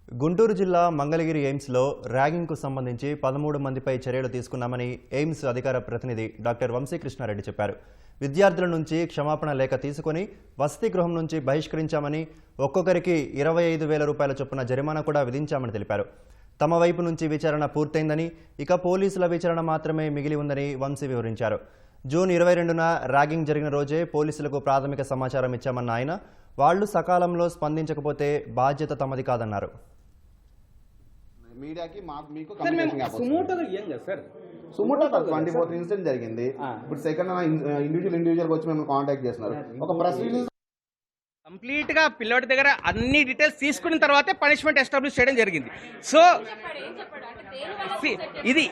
గుంటూరు జిల్లా మంగళగిరి ఎయిమ్స్లో ర్యాగింగ్కు సంబంధించి 13 మందిపై చర్యలు తీసుకున్నామని ఎయిమ్స్ అధికార ప్రతినిధి డాక్టర్ వంశీకృష్ణారెడ్డి చెప్పారు. విద్యార్థుల నుంచి క్షమాపణ లేఖ తీసుకుని వసతి గృహం నుంచి బహిష్కరించామని, ఒక్కొక్కరికి 25,000 రూపాయల చొప్పున జరిమానా కూడా విధించామని తెలిపారు. తమ వైపు నుంచి విచారణ పూర్తయిందని, ఇక పోలీసుల విచారణ మాత్రమే మిగిలి ఉందని వంశీ వివరించారు. జూన్ 22న ర్యాగింగ్ జరిగిన రోజే పోలీసులకు ప్రాథమిక సమాచారం ఇచ్చామన్న ఆయన, వాళ్లు సకాలంలో స్పందించకపోతే బాధ్యత తమది కాదన్నారు. మీడియాకి మీకు సుమోటో 24 ఇన్సిడెంట్ జరిగింది. ఇప్పుడు సెకండ్ ఇండివిజువల్ వచ్చి మేము కాంటాక్ట్ చేస్తున్నారు. ఒక ప్రెస్ రిలీజ్ కంప్లీట్ గా పిల్లోడి దగ్గర అన్ని డీటెయిల్స్ తీసుకున్న తర్వాతే పనిష్మెంట్ ఎస్టాబ్లిష్ చేయడం జరిగింది. సో ఇది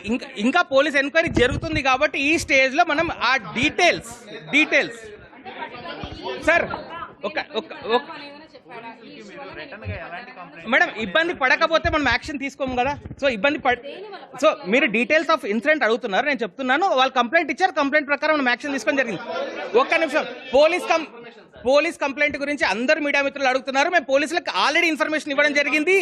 ఇంకా పోలీస్ ఎంక్వైరీ జరుగుతుంది కాబట్టి ఈ స్టేజ్ లో మనం ఆ డీటెయిల్స్ సార్ మేడం ఇబ్బంది పడకపోతే మనం యాక్షన్ తీసుకోము కదా. సో మీరు డీటెయిల్స్ ఆఫ్ ఇన్సిడెంట్ అడుగుతున్నారు, నేను చెప్తున్నాను. వాళ్ళు కంప్లైంట్ ఇచ్చారు, కంప్లైంట్ ప్రకారం మనం యాక్షన్ తీసుకోవడం జరిగింది. ఒక్క నిమిషం, పోలీస్ కంప్లైంట్ గురించి అందరు మీడియా మిత్రులు అడుగుతున్నారు. మేము పోలీసులకు ఆల్రెడీ ఇన్ఫర్మేషన్ ఇవ్వడం జరిగింది.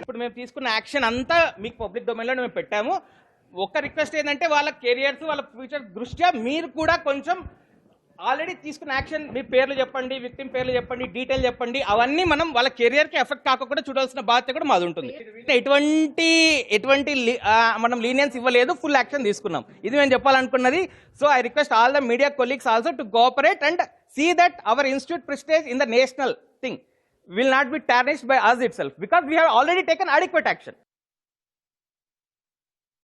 ఇప్పుడు మేము తీసుకున్న యాక్షన్ అంతా మీకు పబ్లిక్ డొమైన్లో మేము పెట్టాము. ఒక్క రిక్వెస్ట్ ఏంటంటే వాళ్ళ కెరియర్స్, వాళ్ళ ఫ్యూచర్ దృష్ట్యా మీరు కూడా కొంచెం ఆల్రెడీ తీసుకున్న యాక్షన్, మీ పేర్లు చెప్పండి, విక్టిమ్ పేర్లు చెప్పండి, డీటెయిల్ చెప్పండి. అవన్నీ మనం వాళ్ళ కెరియర్కి ఎఫెక్ట్ కాకుండా చూడాల్సిన బాధ్యత కూడా మాది ఉంటుంది. ఎటువంటి మనం లీనియన్స్ ఇవ్వలేదు, ఫుల్ యాక్షన్ తీసుకున్నాం. ఇది మేము చెప్పాలనుకున్నది. So I request all the media colleagues also to cooperate and see that our institute prestige in the national thing will not be tarnished by us itself, because we have already taken adequate action.